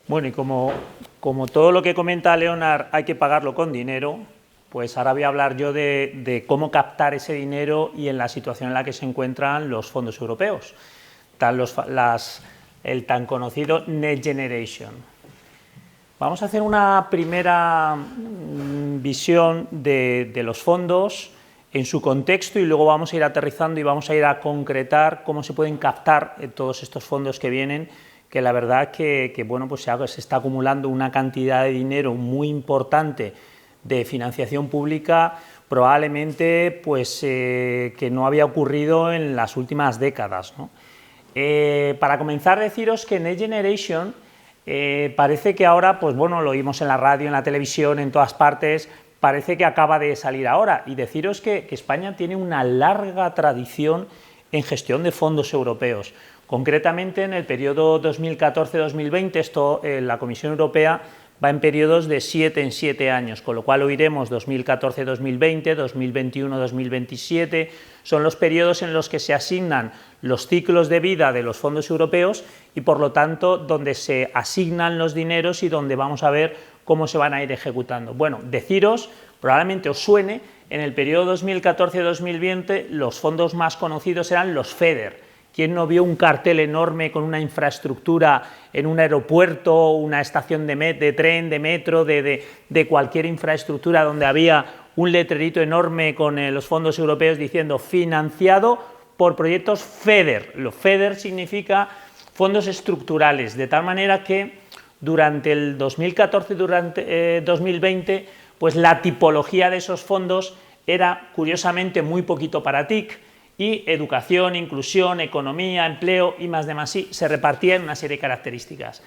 Bueno, y como todo lo que comenta Leonard hay que pagarlo con dinero, pues ahora voy a hablar yo de cómo captar ese dinero y en la situación en la que se encuentran los fondos europeos, el tan conocido Next Generation. Vamos a hacer una primera visión de los fondos en su contexto y luego vamos a ir aterrizando y vamos a ir a concretar cómo se pueden captar todos estos fondos que vienen, que la verdad que bueno, pues se está acumulando una cantidad de dinero muy importante de financiación pública, probablemente pues, que no había ocurrido en las últimas décadas, ¿no? Para comenzar, deciros que Next Generation parece que ahora, pues bueno, lo oímos en la radio, en la televisión, en todas partes, parece que acaba de salir ahora, y deciros que España tiene una larga tradición en gestión de fondos europeos. Concretamente, en el periodo 2014-2020, la Comisión Europea va en periodos de 7 en 7 años, con lo cual oiremos 2014-2020, 2021-2027, son los periodos en los que se asignan los ciclos de vida de los fondos europeos y, por lo tanto, donde se asignan los dineros y donde vamos a ver cómo se van a ir ejecutando. Bueno, deciros, probablemente os suene, en el periodo 2014-2020 los fondos más conocidos eran los FEDER. ¿Quién no vio un cartel enorme con una infraestructura en un aeropuerto, una estación de tren, de metro, de cualquier infraestructura donde había un letrerito enorme con los fondos europeos diciendo financiado por proyectos FEDER? Lo FEDER significa fondos estructurales, de tal manera que durante el 2014-2020, pues la tipología de esos fondos era curiosamente muy poquito para TIC, y educación, inclusión, economía, empleo y más se repartía en una serie de características.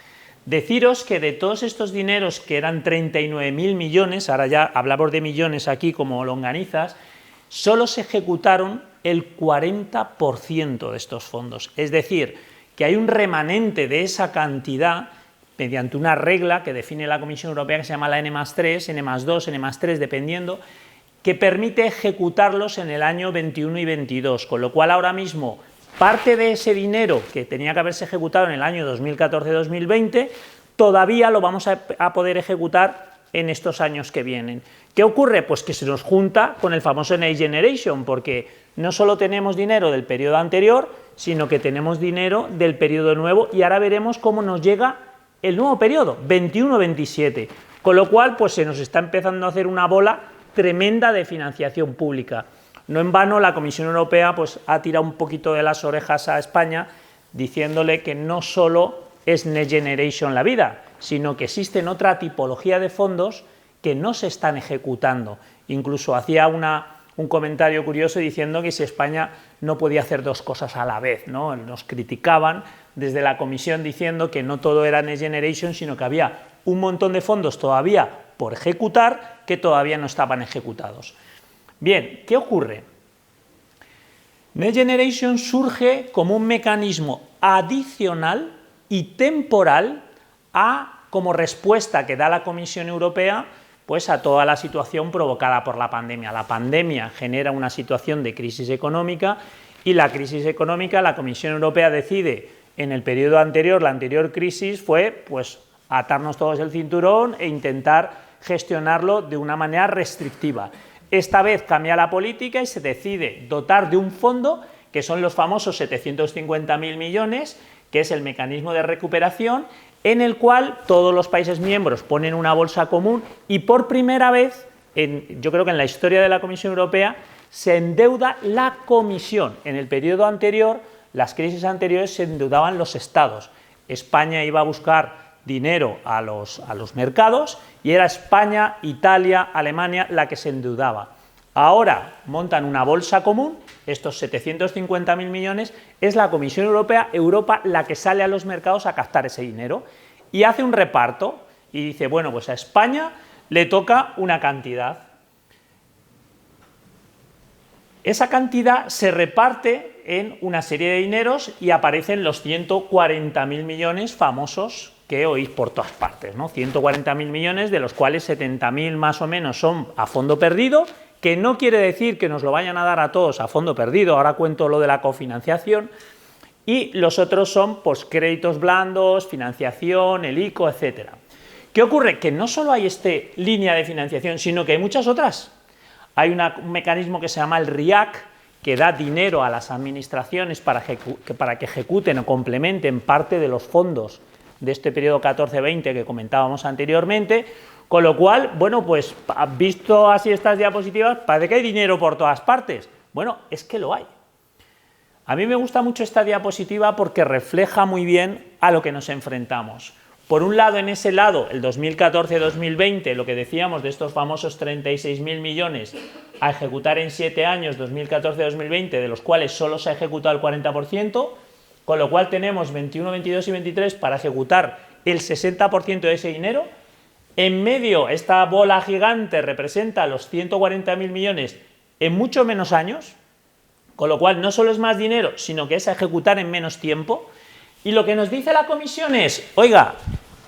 Deciros que de todos estos dineros, que eran 39.000 millones, ahora ya hablamos de millones aquí como longanizas, solo se ejecutaron el 40% de estos fondos. Es decir, que hay un remanente de esa cantidad mediante una regla que define la Comisión Europea que se llama la N+3, N+2, N+3, dependiendo, que permite ejecutarlos en el año 21 y 22, con lo cual ahora mismo parte de ese dinero que tenía que haberse ejecutado en el año 2014-2020 todavía lo vamos a poder ejecutar en estos años que vienen. ¿Qué ocurre? Pues que se nos junta con el famoso Next Generation, porque no solo tenemos dinero del periodo anterior, sino que tenemos dinero del periodo nuevo, y ahora veremos cómo nos llega el nuevo periodo, 21-27, con lo cual pues se nos está empezando a hacer una bola tremenda de financiación pública. No en vano la Comisión Europea pues, ha tirado un poquito de las orejas a España diciéndole que no solo es Next Generation la vida, sino que existen otra tipología de fondos que no se están ejecutando. Incluso hacía un comentario curioso diciendo que si España no podía hacer dos cosas a la vez, ¿no? Nos criticaban desde la Comisión diciendo que no todo era Next Generation, sino que había un montón de fondos todavía por ejecutar que todavía no estaban ejecutados. Bien, ¿qué ocurre? Next Generation surge como un mecanismo adicional y temporal como respuesta que da la Comisión Europea pues, a toda la situación provocada por la pandemia. La pandemia genera una situación de crisis económica y la crisis económica, la Comisión Europea decide en el periodo anterior, la anterior crisis fue pues, atarnos todos el cinturón e intentar gestionarlo de una manera restrictiva. Esta vez cambia la política y se decide dotar de un fondo, que son los famosos 750.000 millones, que es el mecanismo de recuperación, en el cual todos los países miembros ponen una bolsa común y por primera vez, yo creo que en la historia de la Comisión Europea, se endeuda la Comisión. En el periodo anterior, las crisis anteriores se endeudaban los estados. España iba a buscar dinero a los mercados y era España, Italia, Alemania la que se endeudaba. Ahora montan una bolsa común, estos 750.000 millones, es la Comisión Europea, Europa, la que sale a los mercados a captar ese dinero y hace un reparto y dice, bueno, pues a España le toca una cantidad. Esa cantidad se reparte en una serie de dineros y aparecen los 140.000 millones famosos que oís por todas partes, ¿no? 140.000 millones, de los cuales 70.000 más o menos son a fondo perdido, que no quiere decir que nos lo vayan a dar a todos a fondo perdido, ahora cuento lo de la cofinanciación, y los otros son pues, créditos blandos, financiación, el ICO, etc. ¿Qué ocurre? Que no solo hay esta línea de financiación, sino que hay muchas otras. Hay un mecanismo que se llama el RIAC, que da dinero a las administraciones para que ejecuten o complementen parte de los fondos de este periodo 14-20 que comentábamos anteriormente, con lo cual, bueno, pues visto así estas diapositivas, parece que hay dinero por todas partes. Bueno, es que lo hay. A mí me gusta mucho esta diapositiva porque refleja muy bien a lo que nos enfrentamos. Por un lado, en ese lado, el 2014-2020, lo que decíamos de estos famosos 36.000 millones a ejecutar en 7 años, 2014-2020, de los cuales solo se ha ejecutado el 40%, con lo cual tenemos 21, 22 y 23 para ejecutar el 60% de ese dinero. En medio, esta bola gigante representa los 140.000 millones en mucho menos años, con lo cual no solo es más dinero, sino que es a ejecutar en menos tiempo. Y lo que nos dice la comisión es, oiga,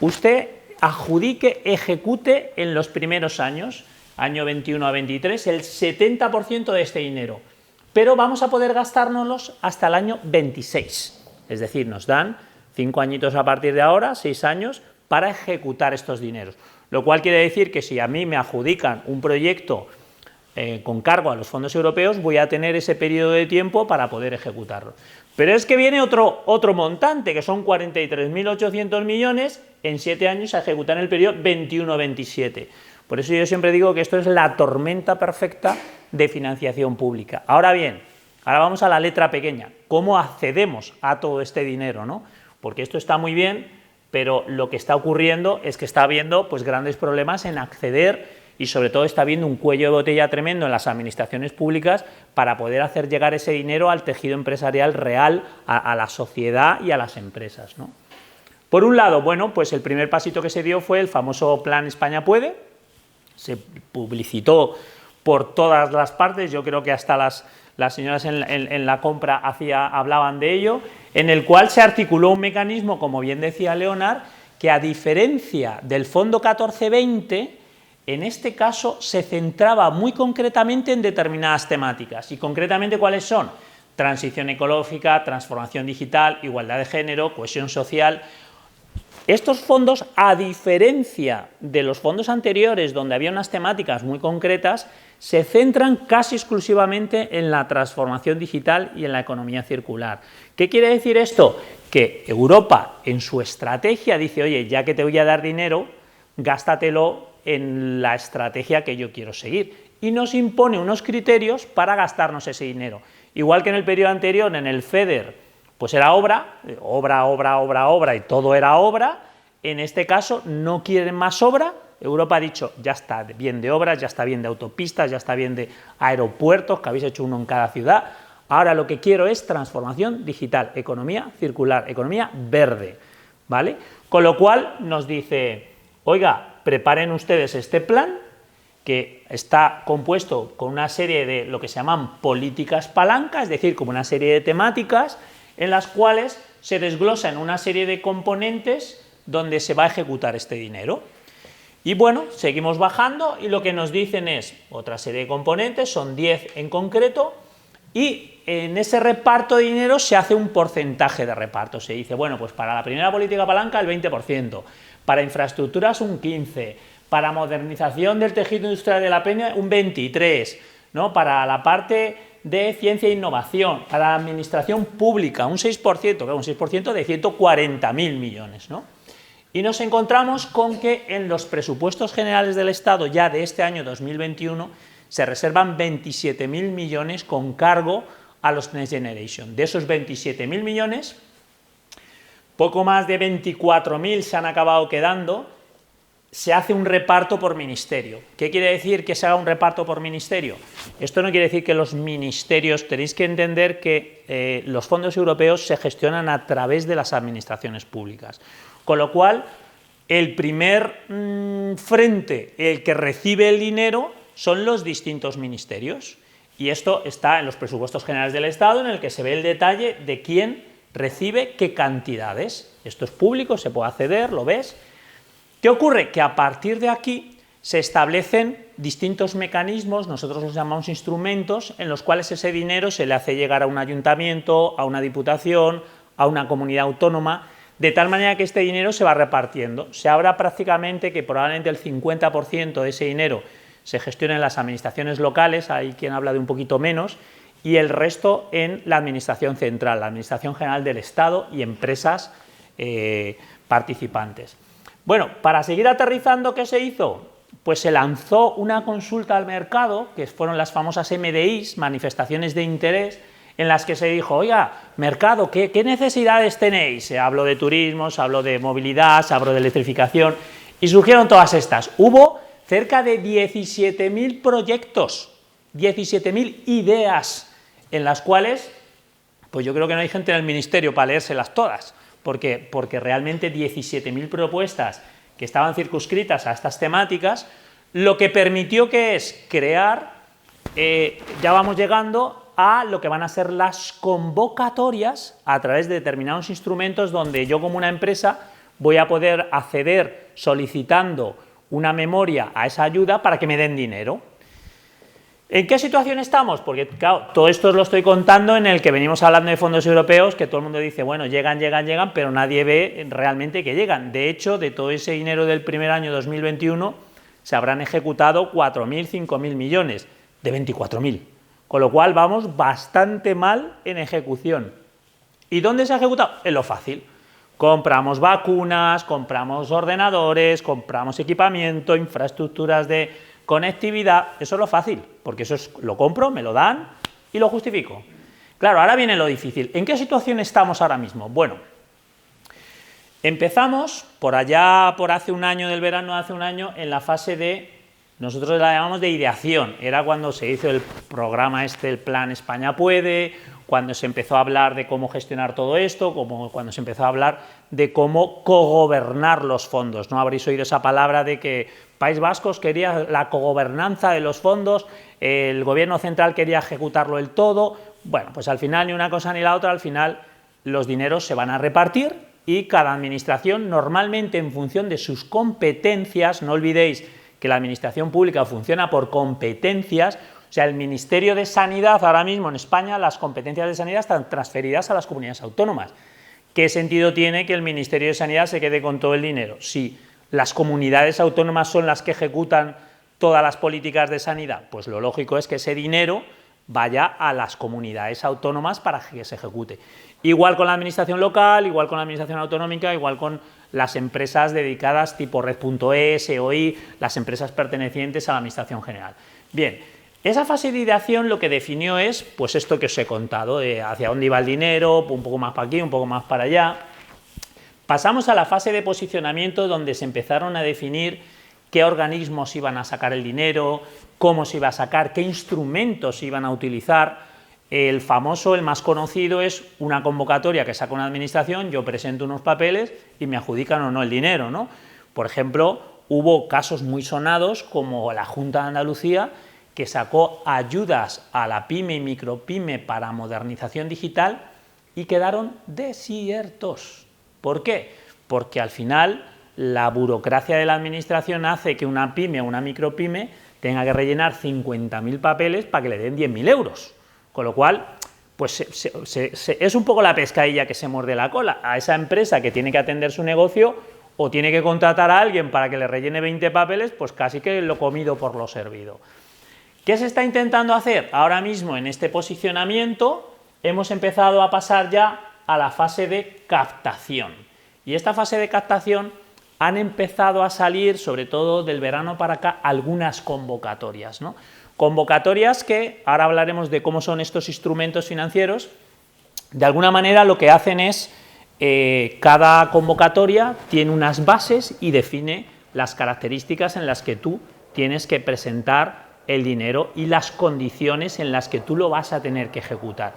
usted adjudique, ejecute en los primeros años, año 21 a 23, el 70% de este dinero, pero vamos a poder gastárnoslos hasta el año 26. Es decir, nos dan 5 añitos a partir de ahora, 6 años, para ejecutar estos dineros. Lo cual quiere decir que si a mí me adjudican un proyecto con cargo a los fondos europeos, voy a tener ese periodo de tiempo para poder ejecutarlo. Pero es que viene otro montante, que son 43.800 millones en 7 años a ejecutar en el periodo 21-27. Por eso yo siempre digo que esto es la tormenta perfecta de financiación pública. Ahora bien, ahora vamos a la letra pequeña. ¿Cómo accedemos a todo este dinero, ¿no? Porque esto está muy bien, pero lo que está ocurriendo es que está habiendo pues, grandes problemas en acceder y sobre todo está habiendo un cuello de botella tremendo en las administraciones públicas para poder hacer llegar ese dinero al tejido empresarial real, a la sociedad y a las empresas, ¿no? Por un lado, bueno, pues el primer pasito que se dio fue el famoso Plan España Puede, se publicitó por todas las partes, yo creo que hasta las señoras en la compra hablaban de ello, en el cual se articuló un mecanismo, como bien decía Leonard, que a diferencia del Fondo 14-20, en este caso se centraba muy concretamente en determinadas temáticas. ¿Y concretamente cuáles son? Transición ecológica, transformación digital, igualdad de género, cohesión social. Estos fondos, a diferencia de los fondos anteriores, donde había unas temáticas muy concretas, se centran casi exclusivamente en la transformación digital y en la economía circular. ¿Qué quiere decir esto? Que Europa, en su estrategia, dice, oye, ya que te voy a dar dinero, gástatelo en la estrategia que yo quiero seguir. Y nos impone unos criterios para gastarnos ese dinero. Igual que en el periodo anterior, en el FEDER, pues era obra, y todo era obra. En este caso no quieren más obra. Europa ha dicho, ya está bien de obras, ya está bien de autopistas, ya está bien de aeropuertos, que habéis hecho uno en cada ciudad. Ahora lo que quiero es transformación digital, economía circular, economía verde, ¿vale? Con lo cual nos dice, oiga, preparen ustedes este plan, que está compuesto con una serie de lo que se llaman políticas palanca, es decir, como una serie de temáticas en las cuales se desglosan una serie de componentes donde se va a ejecutar este dinero. Y bueno, seguimos bajando y lo que nos dicen es otra serie de componentes, son 10 en concreto, y en ese reparto de dinero se hace un porcentaje de reparto. Se dice, bueno, pues para la primera política palanca el 20%, para infraestructuras un 15%, para modernización del tejido industrial de la Peña un 23%, ¿no? Para la parte de ciencia e innovación, para la administración pública un 6%, claro, un 6% de 140.000 millones, ¿no? Y nos encontramos con que en los presupuestos generales del Estado ya de este año 2021 se reservan 27.000 millones con cargo a los Next Generation. De esos 27.000 millones, poco más de 24.000 se han acabado quedando. Se hace un reparto por ministerio. ¿Qué quiere decir que se haga un reparto por ministerio? Esto no quiere decir que los ministerios, tenéis que entender que los fondos europeos se gestionan a través de las administraciones públicas. Con lo cual, el primer frente, el que recibe el dinero, son los distintos ministerios. Y esto está en los presupuestos generales del Estado, en el que se ve el detalle de quién recibe qué cantidades. Esto es público, se puede acceder, lo ves. ¿Qué ocurre? Que a partir de aquí se establecen distintos mecanismos, nosotros los llamamos instrumentos, en los cuales ese dinero se le hace llegar a un ayuntamiento, a una diputación, a una comunidad autónoma, de tal manera que este dinero se va repartiendo. Se habla prácticamente que probablemente el 50% de ese dinero se gestiona en las administraciones locales, hay quien habla de un poquito menos, y el resto en la Administración Central, la Administración General del Estado y empresas participantes. Bueno, para seguir aterrizando, ¿qué se hizo? Pues se lanzó una consulta al mercado, que fueron las famosas MDIs, manifestaciones de interés, en las que se dijo, oiga, mercado, ¿qué necesidades tenéis? Hablo de turismo, se habló de movilidad, se habló de electrificación, y surgieron todas estas. Hubo cerca de 17.000 proyectos, 17.000 ideas, en las cuales, pues yo creo que no hay gente en el ministerio para leérselas todas, porque realmente 17.000 propuestas que estaban circunscritas a estas temáticas, lo que permitió que es crear, ya vamos llegando a lo que van a ser las convocatorias a través de determinados instrumentos donde yo como una empresa voy a poder acceder solicitando una memoria a esa ayuda para que me den dinero. ¿En qué situación estamos? Porque, claro, todo esto os lo estoy contando en el que venimos hablando de fondos europeos, que todo el mundo dice, bueno, llegan, pero nadie ve realmente que llegan. De hecho, de todo ese dinero del primer año 2021, se habrán ejecutado 4.000, 5.000 millones, de 24.000. Con lo cual, vamos bastante mal en ejecución. ¿Y dónde se ha ejecutado? En lo fácil. Compramos vacunas, compramos ordenadores, compramos equipamiento, infraestructuras de conectividad, eso es lo fácil, porque eso es, lo compro, me lo dan y lo justifico. Claro, ahora viene lo difícil. ¿En qué situación estamos ahora mismo? Bueno, empezamos por allá, por hace un año del verano, hace un año, en la fase de, nosotros la llamamos de ideación, era cuando se hizo el programa el Plan España Puede, cuando se empezó a hablar de cómo gestionar todo esto, cuando se empezó a hablar de cómo cogobernar los fondos, ¿no? Habréis oído esa palabra de que País Vasco quería la cogobernanza de los fondos, el gobierno central quería ejecutarlo del todo. Bueno, pues al final ni una cosa ni la otra, al final los dineros se van a repartir y cada administración, normalmente en función de sus competencias, no olvidéis que la administración pública funciona por competencias, o sea, el Ministerio de Sanidad ahora mismo en España, las competencias de sanidad están transferidas a las comunidades autónomas. ¿Qué sentido tiene que el Ministerio de Sanidad se quede con todo el dinero? Si las comunidades autónomas son las que ejecutan todas las políticas de sanidad, pues lo lógico es que ese dinero vaya a las comunidades autónomas para que se ejecute. Igual con la administración local, igual con la administración autonómica, igual con las empresas dedicadas tipo Red.es, EOI, las empresas pertenecientes a la administración general. Bien, esa fase de ideación lo que definió es, pues esto que os he contado, de hacia dónde iba el dinero, un poco más para aquí, un poco más para allá. Pasamos a la fase de posicionamiento donde se empezaron a definir qué organismos iban a sacar el dinero, cómo se iba a sacar, qué instrumentos iban a utilizar. El famoso, el más conocido, es una convocatoria que saca una administración, yo presento unos papeles y me adjudican o no el dinero, ¿no? Por ejemplo, hubo casos muy sonados como la Junta de Andalucía, que sacó ayudas a la pyme y micropyme para modernización digital y quedaron desiertos. ¿Por qué? Porque al final la burocracia de la administración hace que una pyme o una micropyme tenga que rellenar 50.000 papeles para que le den 10.000 euros. Con lo cual, pues es un poco la pescadilla que se muerde la cola. A esa empresa que tiene que atender su negocio o tiene que contratar a alguien para que le rellene 20 papeles, pues casi que lo comido por lo servido. ¿Qué se está intentando hacer? Ahora mismo en este posicionamiento hemos empezado a pasar ya a la fase de captación. Y esta fase de captación han empezado a salir, sobre todo del verano para acá, algunas convocatorias, ¿no? Convocatorias que, ahora hablaremos de cómo son estos instrumentos financieros, de alguna manera lo que hacen es, cada convocatoria tiene unas bases y define las características en las que tú tienes que presentar el dinero y las condiciones en las que tú lo vas a tener que ejecutar.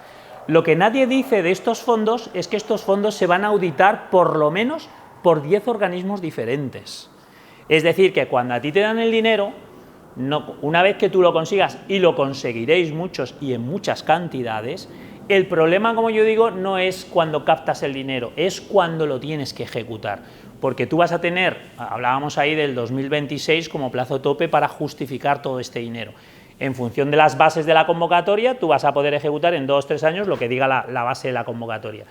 Lo que nadie dice de estos fondos es que estos fondos se van a auditar por lo menos por 10 organismos diferentes. Es decir, que cuando a ti te dan el dinero, una vez que tú lo consigas, y lo conseguiréis muchos y en muchas cantidades, el problema, como yo digo, no es cuando captas el dinero, es cuando lo tienes que ejecutar. Porque tú vas a tener, hablábamos ahí del 2026 como plazo tope para justificar todo este dinero. En función de las bases de la convocatoria, tú vas a poder ejecutar en 2 o 3 años lo que diga la base de la convocatoria.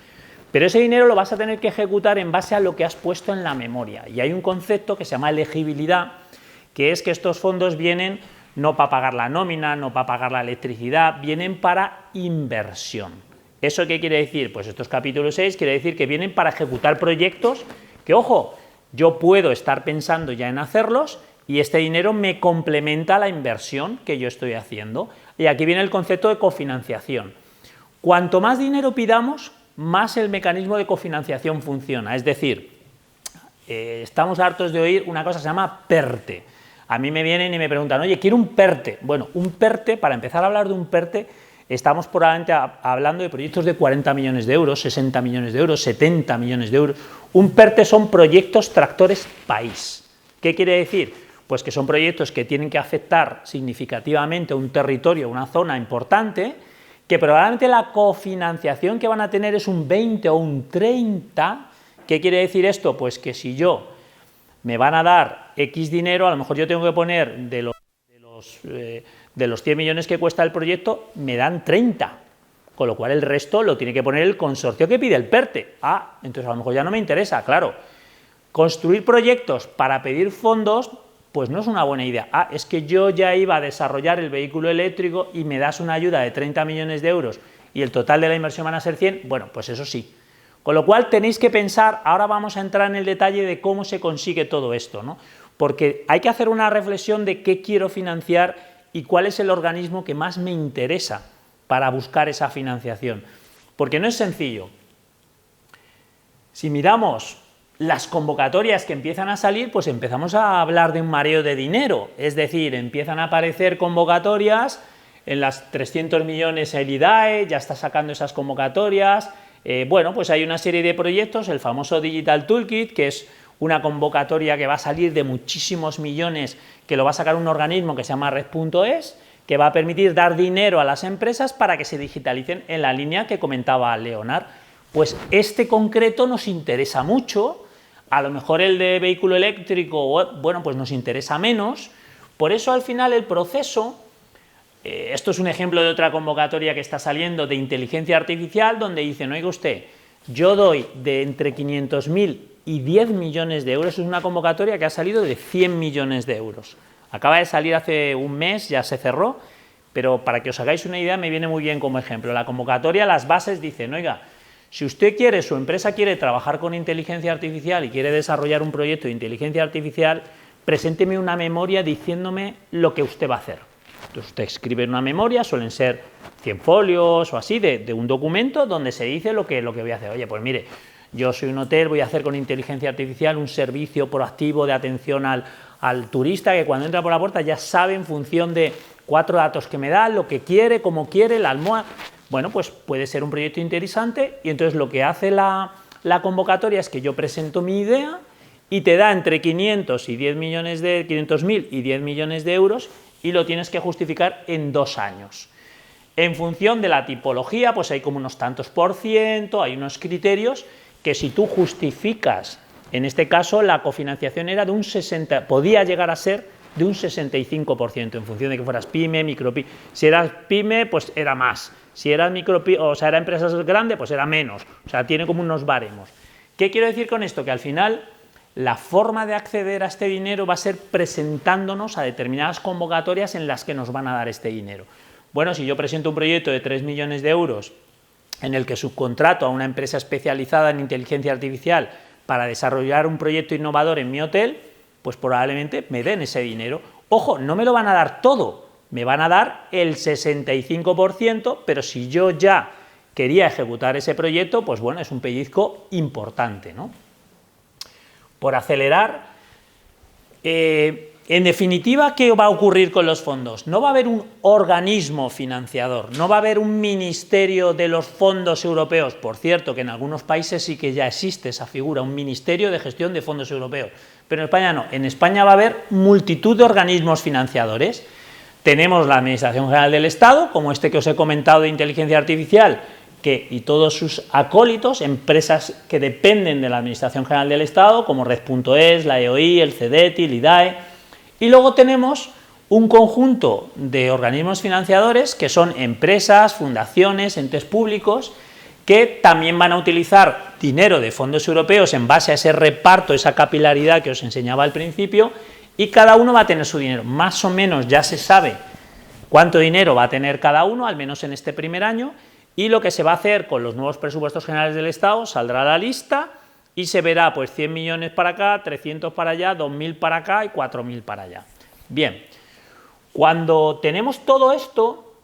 Pero ese dinero lo vas a tener que ejecutar en base a lo que has puesto en la memoria. Y hay un concepto que se llama elegibilidad, que es que estos fondos vienen no para pagar la nómina, no para pagar la electricidad, vienen para inversión. ¿Eso qué quiere decir? Pues estos capítulos 6 quiere decir que vienen para ejecutar proyectos que, ojo, yo puedo estar pensando ya en hacerlos y este dinero me complementa la inversión que yo estoy haciendo. Y aquí viene el concepto de cofinanciación. Cuanto más dinero pidamos, más el mecanismo de cofinanciación funciona. Es decir, estamos hartos de oír una cosa que se llama PERTE. A mí me vienen y me preguntan, oye, quiero un PERTE. Bueno, un PERTE, para empezar a hablar de un PERTE, estamos probablemente hablando de proyectos de 40 millones de euros, 60 millones de euros, 70 millones de euros. Un PERTE son proyectos tractores país. ¿Qué quiere decir? Pues que son proyectos que tienen que afectar significativamente a un territorio, una zona importante, que probablemente la cofinanciación que van a tener es un 20 o un 30. ¿Qué quiere decir esto? Pues que si yo me van a dar X dinero, a lo mejor yo tengo que poner de los 100 millones que cuesta el proyecto, me dan 30, con lo cual el resto lo tiene que poner el consorcio que pide el PERTE. Ah, entonces a lo mejor ya no me interesa, claro. Construir proyectos para pedir fondos, pues no es una buena idea. Ah, es que yo ya iba a desarrollar el vehículo eléctrico y me das una ayuda de 30 millones de euros y el total de la inversión van a ser 100, bueno, pues eso sí. Con lo cual tenéis que pensar, ahora vamos a entrar en el detalle de cómo se consigue todo esto, ¿no? Porque hay que hacer una reflexión de qué quiero financiar y cuál es el organismo que más me interesa para buscar esa financiación. Porque no es sencillo. Si miramos las convocatorias que empiezan a salir, pues empezamos a hablar de un mareo de dinero, es decir, empiezan a aparecer convocatorias, en las 300 millones el IDAE ya está sacando esas convocatorias. Bueno, pues hay una serie de proyectos, el famoso Digital Toolkit, que es una convocatoria que va a salir de muchísimos millones, que lo va a sacar un organismo que se llama Red.es, que va a permitir dar dinero a las empresas para que se digitalicen en la línea que comentaba Leonard. Pues este concreto nos interesa mucho, a lo mejor el de vehículo eléctrico, bueno, pues nos interesa menos, por eso al final el proceso. Esto es un ejemplo de otra convocatoria que está saliendo de inteligencia artificial, donde dicen, oiga usted, yo doy de entre 500.000 y 10 millones de euros, es una convocatoria que ha salido de 100 millones de euros. Acaba de salir hace un mes, ya se cerró, pero para que os hagáis una idea me viene muy bien como ejemplo. La convocatoria, las bases dicen, oiga, si usted quiere, su empresa quiere trabajar con inteligencia artificial y quiere desarrollar un proyecto de inteligencia artificial, presénteme una memoria diciéndome lo que usted va a hacer. Entonces usted escribe una memoria, suelen ser 100 folios o así, de un documento donde se dice lo que voy a hacer. Oye, pues mire, yo soy un hotel, voy a hacer con inteligencia artificial un servicio proactivo de atención al turista que cuando entra por la puerta ya sabe en función de 4 datos que me da, lo que quiere, cómo quiere, la almohada. Bueno, pues puede ser un proyecto interesante y entonces lo que hace la convocatoria es que yo presento mi idea y te da entre 500.000 y 10 millones de euros y lo tienes que justificar en 2 años. En función de la tipología, pues hay como unos tantos por ciento, hay unos criterios que si tú justificas, en este caso la cofinanciación era de un 60%, podía llegar a ser de un 65%, en función de que fueras pyme, micropyme. Si eras pyme, pues era más. Si eras micropyme, o sea, era empresas grandes, pues era menos. O sea, tiene como unos baremos. ¿Qué quiero decir con esto? Que al final la forma de acceder a este dinero va a ser presentándonos a determinadas convocatorias en las que nos van a dar este dinero. Bueno, si yo presento un proyecto de 3 millones de euros en el que subcontrato a una empresa especializada en inteligencia artificial para desarrollar un proyecto innovador en mi hotel, pues probablemente me den ese dinero. Ojo, no me lo van a dar todo, me van a dar el 65%, pero si yo ya quería ejecutar ese proyecto, pues bueno, es un pellizco importante, ¿no? Por acelerar, en definitiva, ¿qué va a ocurrir con los fondos? No va a haber un organismo financiador, no va a haber un ministerio de los fondos europeos, por cierto, que en algunos países sí que ya existe esa figura, un ministerio de gestión de fondos europeos, pero en España no, en España va a haber multitud de organismos financiadores. Tenemos la Administración General del Estado, como este que os he comentado de inteligencia artificial, y todos sus acólitos, empresas que dependen de la Administración General del Estado, como Red.es, la EOI, el CEDETI, el IDAE, y luego tenemos un conjunto de organismos financiadores que son empresas, fundaciones, entes públicos, que también van a utilizar dinero de fondos europeos en base a ese reparto, esa capilaridad que os enseñaba al principio, y cada uno va a tener su dinero. Más o menos ya se sabe cuánto dinero va a tener cada uno, al menos en este primer año, y lo que se va a hacer con los nuevos presupuestos generales del Estado, saldrá la lista y se verá pues 100 millones para acá, 300 para allá, 2.000 para acá y 4.000 para allá. Bien, cuando tenemos todo esto,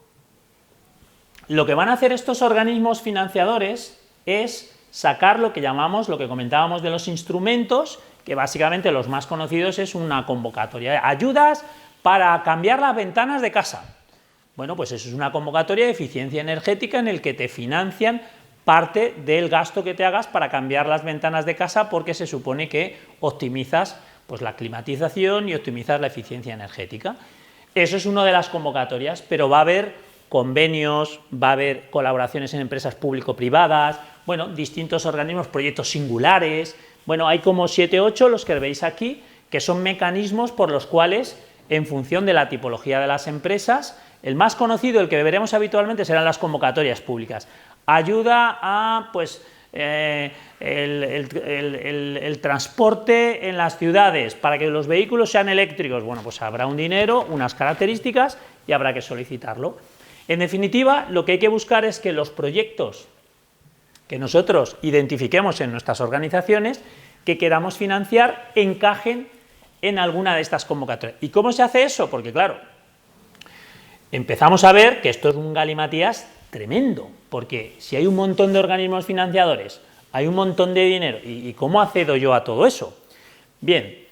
lo que van a hacer estos organismos financiadores es sacar lo que llamamos, lo que comentábamos de los instrumentos, que básicamente los más conocidos es una convocatoria, ayudas para cambiar las ventanas de casa. Bueno, pues eso es una convocatoria de eficiencia energética en el que te financian parte del gasto que te hagas para cambiar las ventanas de casa, porque se supone que optimizas pues, la climatización y optimizas la eficiencia energética. Eso es una de las convocatorias, pero va a haber convenios, va a haber colaboraciones en empresas público-privadas, bueno, distintos organismos, proyectos singulares, bueno, hay como 7 o 8 los que veis aquí, que son mecanismos por los cuales, en función de la tipología de las empresas, el más conocido, el que veremos habitualmente, serán las convocatorias públicas. Ayuda a, pues, el transporte en las ciudades para que los vehículos sean eléctricos. Bueno, pues habrá un dinero, unas características y habrá que solicitarlo. En definitiva, lo que hay que buscar es que los proyectos que nosotros identifiquemos en nuestras organizaciones, que queramos financiar, encajen en alguna de estas convocatorias. ¿Y cómo se hace eso? Porque claro, empezamos a ver que esto es un galimatías tremendo, porque si hay un montón de organismos financiadores, hay un montón de dinero, ¿y cómo accedo yo a todo eso? Bien,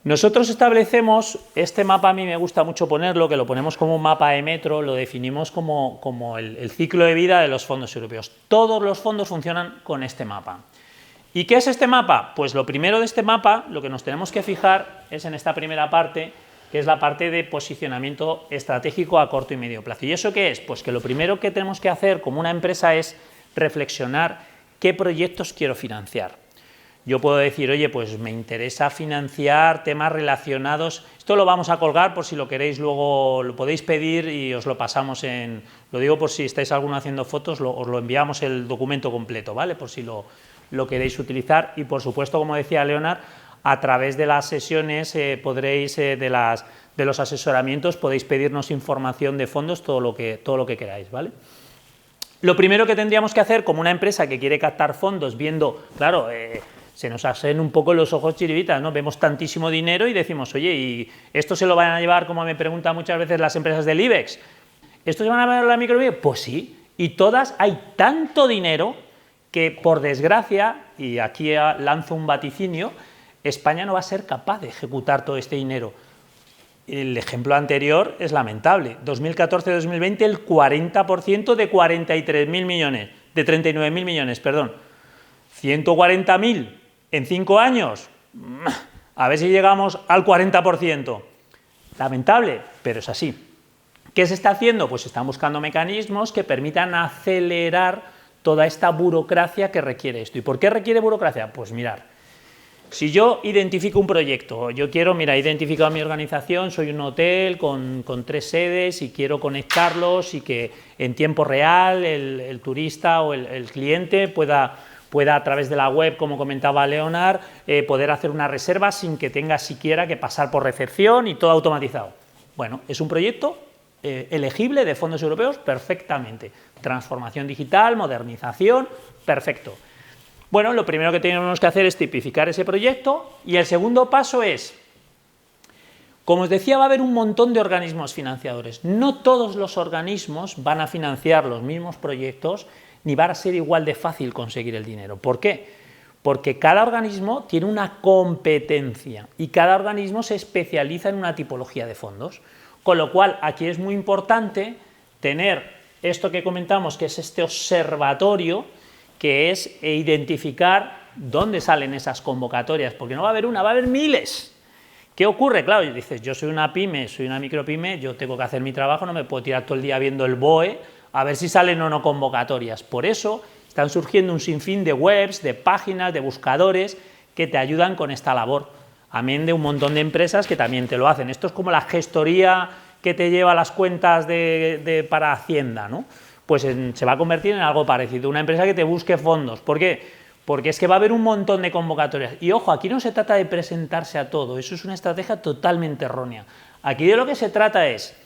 nosotros establecemos, este mapa a mí me gusta mucho ponerlo, que lo ponemos como un mapa de metro, lo definimos como el ciclo de vida de los fondos europeos. Todos los fondos funcionan con este mapa. ¿Y qué es este mapa? Pues lo primero de este mapa, lo que nos tenemos que fijar es en esta primera parte, que es la parte de posicionamiento estratégico a corto y medio plazo. ¿Y eso qué es? Pues que lo primero que tenemos que hacer como una empresa es reflexionar qué proyectos quiero financiar. Yo puedo decir, oye, pues me interesa financiar temas relacionados, esto lo vamos a colgar por si lo queréis luego, lo podéis pedir y os lo pasamos lo digo por si estáis alguno haciendo fotos, os lo enviamos el documento completo, ¿vale? Por si lo queréis utilizar y por supuesto, como decía Leonard, a través de las sesiones podréis, de los asesoramientos, podéis pedirnos información de fondos, todo lo que queráis, ¿vale? Lo primero que tendríamos que hacer como una empresa que quiere captar fondos, viendo, claro, se nos hacen un poco los ojos chiribitas, ¿no? Vemos tantísimo dinero y decimos, oye, ¿y esto se lo van a llevar, como me preguntan muchas veces las empresas del IBEX? ¿Esto se van a llevar la microeconomía? Pues sí, y todas, hay tanto dinero que, por desgracia, y aquí lanzo un vaticinio, España no va a ser capaz de ejecutar todo este dinero. El ejemplo anterior es lamentable. 2014-2020 el 40% de 43.000 millones, de 39.000 millones, perdón. 140.000 en 5 años. A ver si llegamos al 40%. Lamentable, pero es así. ¿Qué se está haciendo? Pues se están buscando mecanismos que permitan acelerar toda esta burocracia que requiere esto. ¿Y por qué requiere burocracia? Pues mirar. Si yo identifico un proyecto, yo quiero, mira, he identificado mi organización, soy un hotel con 3 sedes y quiero conectarlos y que en tiempo real el turista o el cliente pueda a través de la web, como comentaba Leonard, poder hacer una reserva sin que tenga siquiera que pasar por recepción y todo automatizado. Bueno, es un proyecto elegible de fondos europeos perfectamente. Transformación digital, modernización, perfecto. Bueno, lo primero que tenemos que hacer es tipificar ese proyecto y el segundo paso es, como os decía, va a haber un montón de organismos financiadores. No todos los organismos van a financiar los mismos proyectos ni va a ser igual de fácil conseguir el dinero. ¿Por qué? Porque cada organismo tiene una competencia y cada organismo se especializa en una tipología de fondos. Con lo cual, aquí es muy importante tener esto que comentamos, que es este observatorio, que es identificar dónde salen esas convocatorias, porque no va a haber una, va a haber miles. ¿Qué ocurre? Claro, dices, yo soy una pyme, soy una micropyme, yo tengo que hacer mi trabajo, no me puedo tirar todo el día viendo el BOE, a ver si salen o no convocatorias. Por eso están surgiendo un sinfín de webs, de páginas, de buscadores que te ayudan con esta labor. Amén de un montón de empresas que también te lo hacen. Esto es como la gestoría que te lleva las cuentas para Hacienda, ¿no? pues se va a convertir en algo parecido, una empresa que te busque fondos. ¿Por qué? Porque es que va a haber un montón de convocatorias. Y ojo, aquí no se trata de presentarse a todo, eso es una estrategia totalmente errónea. Aquí de lo que se trata es,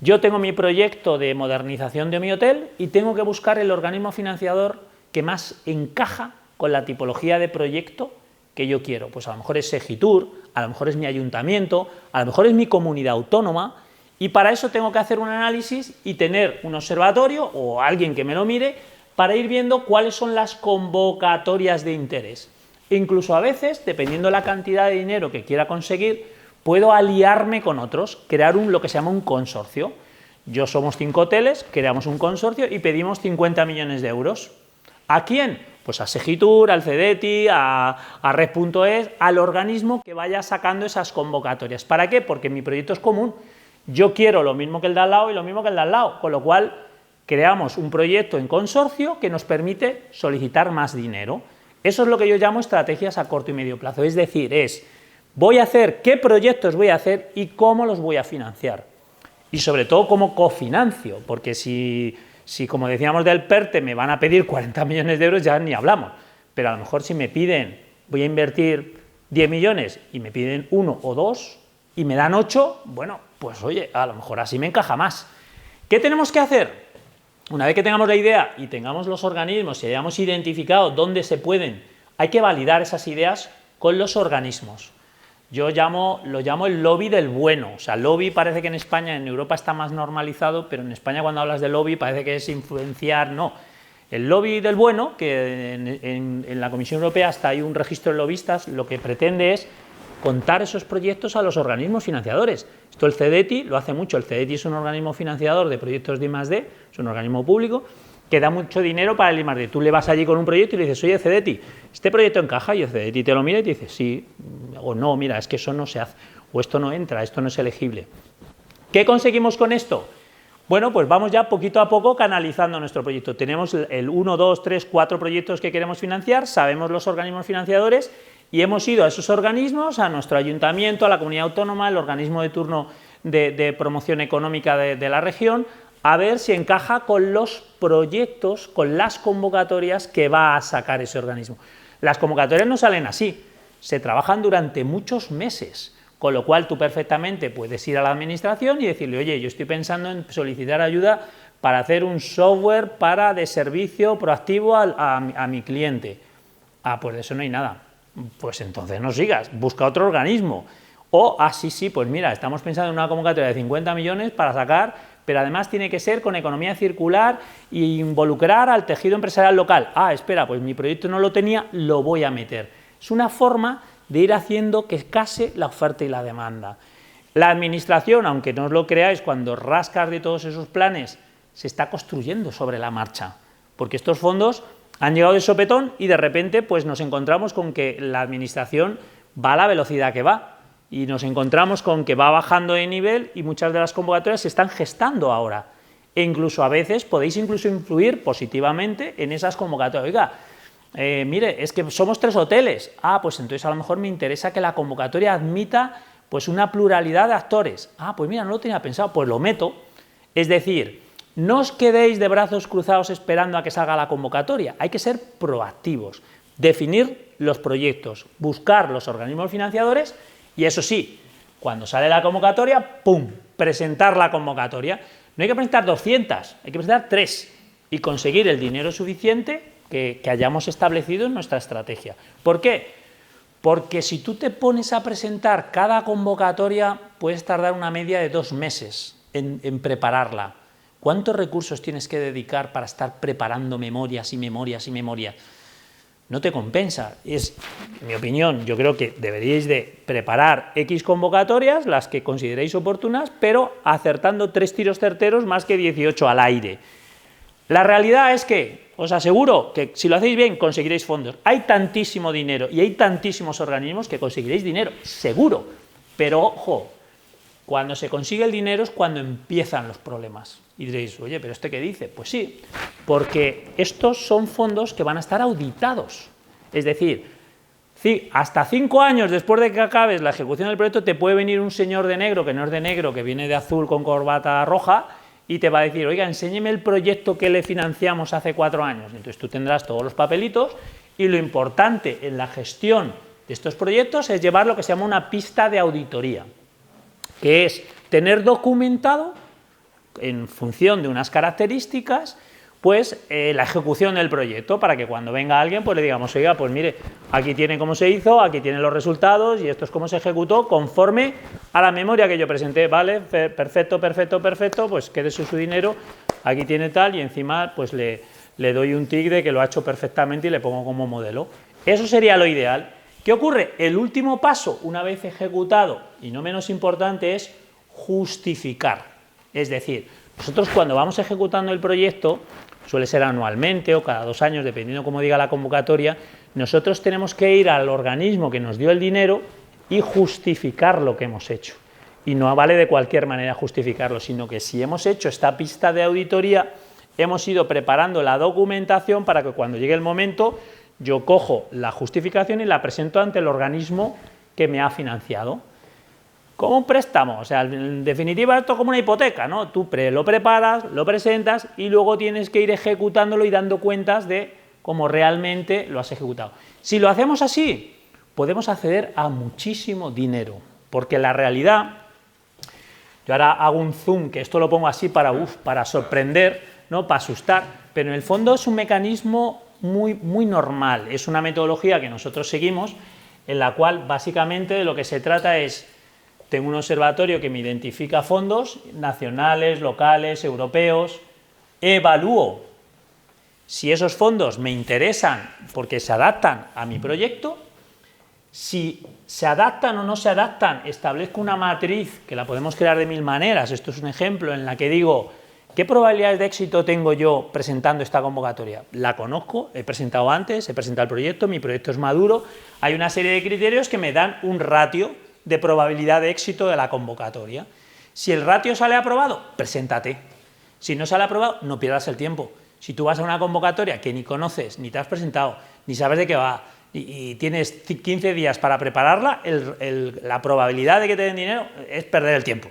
yo tengo mi proyecto de modernización de mi hotel y tengo que buscar el organismo financiador que más encaja con la tipología de proyecto que yo quiero. Pues a lo mejor es Segitur, a lo mejor es mi ayuntamiento, a lo mejor es mi comunidad autónoma, y para eso tengo que hacer un análisis y tener un observatorio o alguien que me lo mire para ir viendo cuáles son las convocatorias de interés. Incluso a veces, dependiendo de la cantidad de dinero que quiera conseguir, puedo aliarme con otros, crear lo que se llama un consorcio. Yo somos 5 hoteles, creamos un consorcio y pedimos 50 millones de euros. ¿A quién? Pues a Segitur, al Cedeti, a Red.es, al organismo que vaya sacando esas convocatorias. ¿Para qué? Porque mi proyecto es común. Yo quiero lo mismo que el de al lado y lo mismo que el de al lado, con lo cual creamos un proyecto en consorcio que nos permite solicitar más dinero. Eso es lo que yo llamo estrategias a corto y medio plazo, es decir, voy a hacer qué proyectos voy a hacer y cómo los voy a financiar. Y sobre todo cómo cofinancio, porque si como decíamos del PERTE me van a pedir 40 millones de euros ya ni hablamos, pero a lo mejor si me piden, voy a invertir 10 millones y me piden 1 o 2 y me dan 8, bueno, pues oye, a lo mejor así me encaja más. ¿Qué tenemos que hacer? Una vez que tengamos la idea y tengamos los organismos y hayamos identificado dónde se pueden, hay que validar esas ideas con los organismos. Yo lo llamo el lobby del bueno. O sea, lobby parece que en España, en Europa está más normalizado, pero en España cuando hablas de lobby parece que es influenciar, no. El lobby del bueno, que en la Comisión Europea hasta hay un registro de lobistas, lo que pretende es contar esos proyectos a los organismos financiadores. Esto el Cedeti lo hace mucho. El Cedeti es un organismo financiador de proyectos de I+D, es un organismo público que da mucho dinero para el I+D. Tú le vas allí con un proyecto y le dices, oye, Cedeti, ¿este proyecto encaja? Y el Cedeti te lo mira y te dice, sí, o no, mira, es que eso no se hace, o esto no entra, esto no es elegible. ¿Qué conseguimos con esto? Bueno, pues vamos ya poquito a poco canalizando nuestro proyecto. Tenemos el 1, 2, 3, 4 proyectos que queremos financiar, sabemos los organismos financiadores y hemos ido a esos organismos, a nuestro ayuntamiento, a la comunidad autónoma, el organismo de turno de promoción económica de la región, a ver si encaja con los proyectos, con las convocatorias que va a sacar ese organismo. Las convocatorias no salen así, se trabajan durante muchos meses, con lo cual tú perfectamente puedes ir a la administración y decirle, oye, yo estoy pensando en solicitar ayuda para hacer un software de servicio proactivo a mi cliente. Ah, pues de eso no hay nada. Pues entonces no sigas, busca otro organismo. O, sí, pues mira, estamos pensando en una convocatoria de 50 millones para sacar, pero además tiene que ser con economía circular e involucrar al tejido empresarial local. Ah, espera, pues mi proyecto no lo tenía, lo voy a meter. Es una forma de ir haciendo que case la oferta y la demanda. La administración, aunque no os lo creáis, cuando rascas de todos esos planes, se está construyendo sobre la marcha, porque estos fondos han llegado de sopetón y de repente pues nos encontramos con que la administración va a la velocidad que va y nos encontramos con que va bajando de nivel y muchas de las convocatorias se están gestando ahora e incluso a veces podéis incluso influir positivamente en esas convocatorias. Oiga, mire, es que somos 3 hoteles, pues entonces a lo mejor me interesa que la convocatoria admita pues una pluralidad de actores. Pues mira, no lo tenía pensado, pues lo meto. Es decir, no os quedéis de brazos cruzados esperando a que salga la convocatoria, hay que ser proactivos, definir los proyectos, buscar los organismos financiadores y eso sí, cuando sale la convocatoria, ¡pum!, presentar la convocatoria. No hay que presentar 200, hay que presentar 3 y conseguir el dinero suficiente que hayamos establecido en nuestra estrategia. ¿Por qué? Porque si tú te pones a presentar cada convocatoria, puedes tardar una media de 2 meses en prepararla. ¿Cuántos recursos tienes que dedicar para estar preparando memorias y memorias y memorias? No te compensa. Es mi opinión, yo creo que deberíais de preparar X convocatorias, las que consideréis oportunas, pero acertando 3 tiros certeros más que 18 al aire. La realidad es que os aseguro que si lo hacéis bien conseguiréis fondos. Hay tantísimo dinero y hay tantísimos organismos que conseguiréis dinero, seguro. Pero ojo, cuando se consigue el dinero es cuando empiezan los problemas. Y diréis, oye, ¿pero este qué dice? Pues sí, porque estos son fondos que van a estar auditados. Es decir, hasta 5 años después de que acabes la ejecución del proyecto te puede venir un señor de negro, que no es de negro, que viene de azul con corbata roja, y te va a decir, oiga, enséñeme el proyecto que le financiamos hace 4 años. Entonces tú tendrás todos los papelitos y lo importante en la gestión de estos proyectos es llevar lo que se llama una pista de auditoría, que es tener documentado, en función de unas características, pues la ejecución del proyecto, para que cuando venga alguien pues le digamos, oiga, pues mire, aquí tiene cómo se hizo, aquí tienen los resultados y esto es cómo se ejecutó conforme a la memoria que yo presenté, vale, perfecto, perfecto, perfecto, pues quédese su dinero, aquí tiene tal y encima pues le doy un tic de que lo ha hecho perfectamente y le pongo como modelo. Eso sería lo ideal. ¿Qué ocurre? El último paso, una vez ejecutado, y no menos importante, es justificar. Es decir, nosotros cuando vamos ejecutando el proyecto, suele ser anualmente o cada 2 años, dependiendo cómo diga la convocatoria, nosotros tenemos que ir al organismo que nos dio el dinero y justificar lo que hemos hecho. Y no vale de cualquier manera justificarlo, sino que si hemos hecho esta pista de auditoría, hemos ido preparando la documentación para que cuando llegue el momento yo cojo la justificación y la presento ante el organismo que me ha financiado. Como un préstamo, o sea, en definitiva esto es como una hipoteca, ¿no? Tú lo preparas, lo presentas y luego tienes que ir ejecutándolo y dando cuentas de cómo realmente lo has ejecutado. Si lo hacemos así, podemos acceder a muchísimo dinero, porque la realidad, yo ahora hago un zoom, que esto lo pongo así para sorprender, ¿no? Para asustar, pero en el fondo es un mecanismo muy normal, es una metodología que nosotros seguimos, en la cual básicamente de lo que se trata es, tengo un observatorio que me identifica fondos nacionales, locales, europeos, evalúo si esos fondos me interesan porque se adaptan a mi proyecto, si se adaptan o no se adaptan, establezco una matriz que la podemos crear de 1000 maneras, esto es un ejemplo en la que digo, ¿qué probabilidades de éxito tengo yo presentando esta convocatoria? La conozco, he presentado antes, he presentado el proyecto, mi proyecto es maduro, hay una serie de criterios que me dan un ratio de probabilidad de éxito de la convocatoria. Si el ratio sale aprobado, preséntate. Si no sale aprobado, no pierdas el tiempo. Si tú vas a una convocatoria que ni conoces, ni te has presentado, ni sabes de qué va, y tienes 15 días para prepararla, la probabilidad de que te den dinero es perder el tiempo.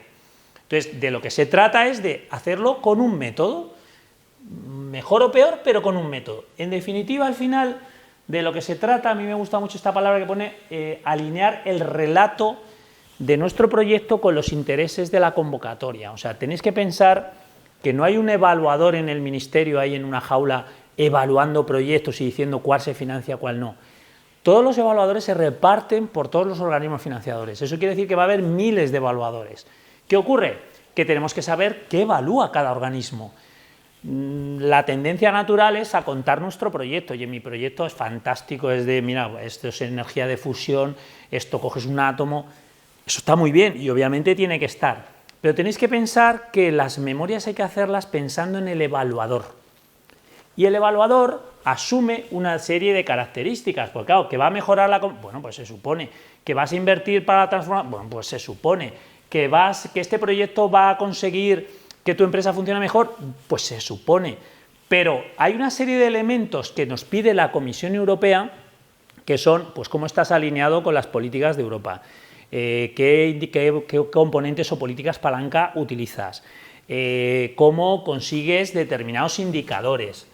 Entonces, de lo que se trata es de hacerlo con un método, mejor o peor, pero con un método. En definitiva, al final, de lo que se trata, a mí me gusta mucho esta palabra que pone alinear el relato de nuestro proyecto con los intereses de la convocatoria. O sea, tenéis que pensar que no hay un evaluador en el ministerio ahí en una jaula evaluando proyectos y diciendo cuál se financia, cuál no. Todos los evaluadores se reparten por todos los organismos financiadores. Eso quiere decir que va a haber miles de evaluadores. ¿Qué ocurre? Que tenemos que saber qué evalúa cada organismo. La tendencia natural es a contar nuestro proyecto, y mi proyecto es fantástico, es de, mira, esto es energía de fusión, esto coges un átomo, eso está muy bien y obviamente tiene que estar, pero tenéis que pensar que las memorias hay que hacerlas pensando en el evaluador, y el evaluador asume una serie de características, porque claro, que va a mejorar la... Bueno, pues se supone que vas a invertir para transformar, bueno, pues se supone que este proyecto va a conseguir que tu empresa funcione mejor, pues se supone, pero hay una serie de elementos que nos pide la Comisión Europea que son, pues, cómo estás alineado con las políticas de Europa, qué componentes o políticas palanca utilizas, cómo consigues determinados indicadores,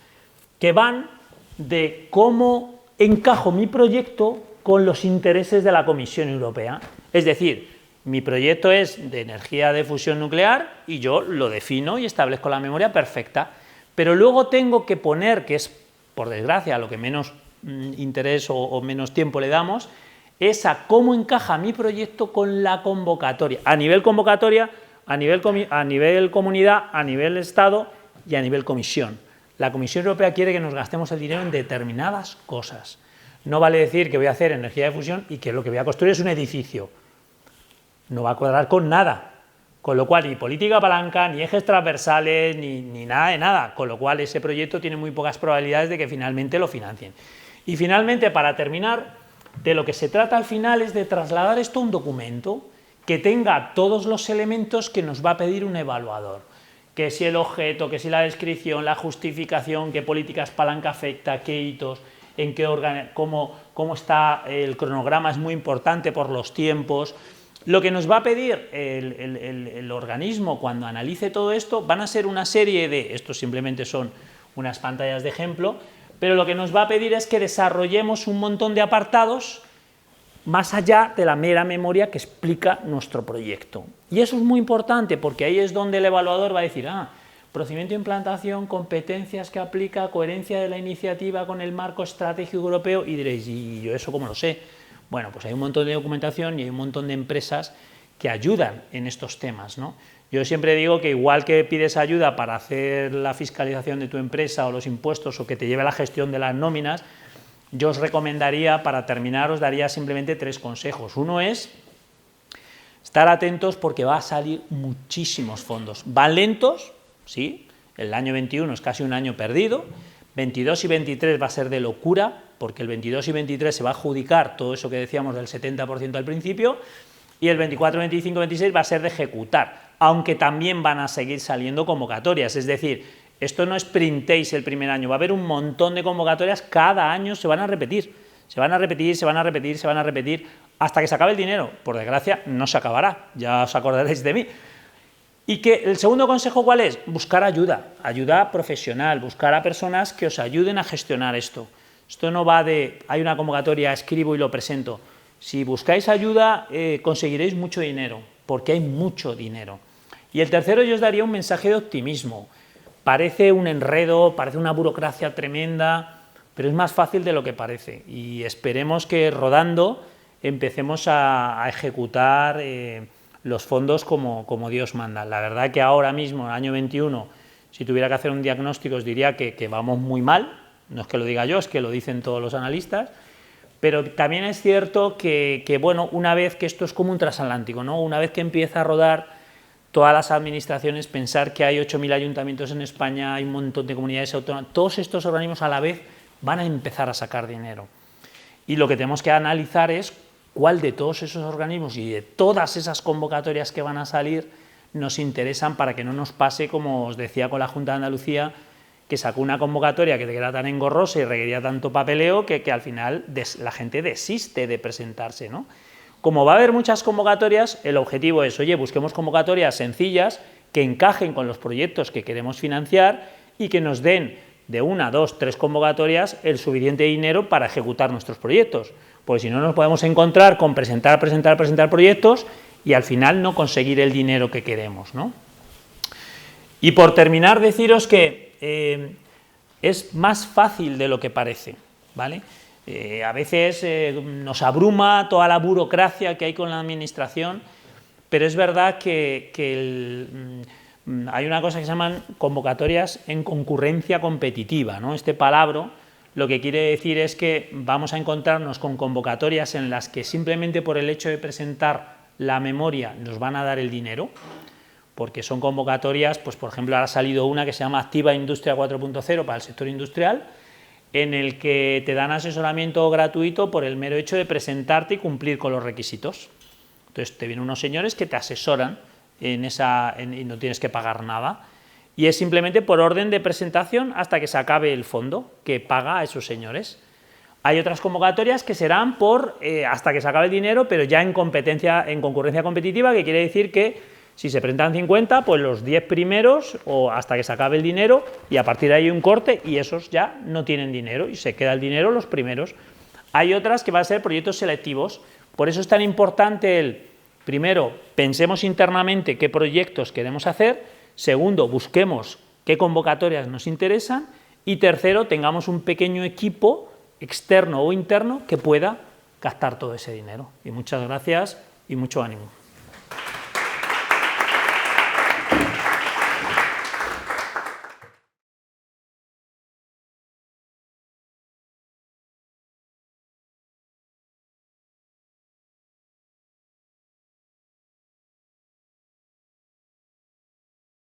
que van de cómo encajo mi proyecto con los intereses de la Comisión Europea. Es decir, mi proyecto es de energía de fusión nuclear y yo lo defino y establezco la memoria perfecta, pero luego tengo que poner, que es, por desgracia, lo que menos interés o menos tiempo le damos, es a cómo encaja mi proyecto con la convocatoria, a nivel convocatoria, a nivel comunidad, a nivel Estado y a nivel Comisión. La Comisión Europea quiere que nos gastemos el dinero en determinadas cosas. No vale decir que voy a hacer energía de fusión y que lo que voy a construir es un edificio. No va a cuadrar con nada. Con lo cual, ni política palanca, ni ejes transversales, ni nada de nada. Con lo cual, ese proyecto tiene muy pocas probabilidades de que finalmente lo financien. Y finalmente, para terminar, de lo que se trata al final es de trasladar esto a un documento que tenga todos los elementos que nos va a pedir un evaluador. Que si el objeto, que si la descripción, la justificación, qué políticas palanca afecta, qué hitos, en qué órgano, cómo está el cronograma, es muy importante por los tiempos, Lo que nos va a pedir el organismo cuando analice todo esto van a ser una serie de, esto simplemente son unas pantallas de ejemplo, pero lo que nos va a pedir es que desarrollemos un montón de apartados más allá de la mera memoria que explica nuestro proyecto. Y eso es muy importante porque ahí es donde el evaluador va a decir, procedimiento de implantación, competencias que aplica, coherencia de la iniciativa con el marco estratégico europeo, y diréis, ¿y yo eso cómo lo sé? Bueno, pues hay un montón de documentación y hay un montón de empresas que ayudan en estos temas, ¿no? Yo siempre digo que igual que pides ayuda para hacer la fiscalización de tu empresa o los impuestos o que te lleve a la gestión de las nóminas, yo os recomendaría, para terminar, os daría simplemente 3 consejos. Uno es estar atentos porque va a salir muchísimos fondos. Van lentos, sí, el año 21 es casi un año perdido, 22 y 23 va a ser de locura, porque el 22 y 23 se va a adjudicar todo eso que decíamos del 70% al principio, y el 24, 25, 26 va a ser de ejecutar, aunque también van a seguir saliendo convocatorias, es decir, esto no es sprintéis el primer año, va a haber un montón de convocatorias, cada año se van a repetir, se van a repetir, se van a repetir, se van a repetir, hasta que se acabe el dinero. Por desgracia, no se acabará, ya os acordaréis de mí. Y que el segundo consejo, ¿cuál es? Buscar ayuda, ayuda profesional, buscar a personas que os ayuden a gestionar esto. Esto no va de, hay una convocatoria, escribo y lo presento. Si buscáis ayuda, conseguiréis mucho dinero, porque hay mucho dinero. Y el tercero, yo os daría un mensaje de optimismo. Parece un enredo, parece una burocracia tremenda, pero es más fácil de lo que parece. Y esperemos que rodando empecemos a ejecutar los fondos como Dios manda. La verdad que ahora mismo, en el año 21, si tuviera que hacer un diagnóstico, os diría que vamos muy mal. No es que lo diga yo, es que lo dicen todos los analistas. Pero también es cierto que bueno, una vez que esto es como un transatlántico, ¿no? Una vez que empieza a rodar todas las administraciones, pensar que hay 8.000 ayuntamientos en España, hay un montón de comunidades autónomas, todos estos organismos a la vez van a empezar a sacar dinero. Y lo que tenemos que analizar es cuál de todos esos organismos y de todas esas convocatorias que van a salir nos interesan para que no nos pase, como os decía con la Junta de Andalucía, que sacó una convocatoria que era tan engorrosa y requería tanto papeleo que al final la gente desiste de presentarse, ¿no? Como va a haber muchas convocatorias, el objetivo es, oye, busquemos convocatorias sencillas que encajen con los proyectos que queremos financiar y que nos den de 1, 2, 3 convocatorias el suficiente dinero para ejecutar nuestros proyectos. Porque si no nos podemos encontrar con presentar proyectos y al final no conseguir el dinero que queremos, ¿no? Y por terminar, deciros que es más fácil de lo que parece, ¿vale? A veces nos abruma toda la burocracia que hay con la administración, pero es verdad que hay una cosa que se llaman convocatorias en concurrencia competitiva, ¿no? Este palabra lo que quiere decir es que vamos a encontrarnos con convocatorias en las que simplemente por el hecho de presentar la memoria nos van a dar el dinero, porque son convocatorias, pues por ejemplo ahora ha salido una que se llama Activa Industria 4.0 para el sector industrial, en el que te dan asesoramiento gratuito por el mero hecho de presentarte y cumplir con los requisitos. Entonces te vienen unos señores que te asesoran y no tienes que pagar nada. Y es simplemente por orden de presentación hasta que se acabe el fondo que paga a esos señores. Hay otras convocatorias que serán por hasta que se acabe el dinero, pero ya en concurrencia competitiva, que quiere decir que si se presentan 50, pues los 10 primeros o hasta que se acabe el dinero y a partir de ahí un corte y esos ya no tienen dinero y se queda el dinero los primeros. Hay otras que van a ser proyectos selectivos, por eso es tan importante primero, pensemos internamente qué proyectos queremos hacer, segundo, busquemos qué convocatorias nos interesan y tercero, tengamos un pequeño equipo externo o interno que pueda gastar todo ese dinero. Y muchas gracias y mucho ánimo.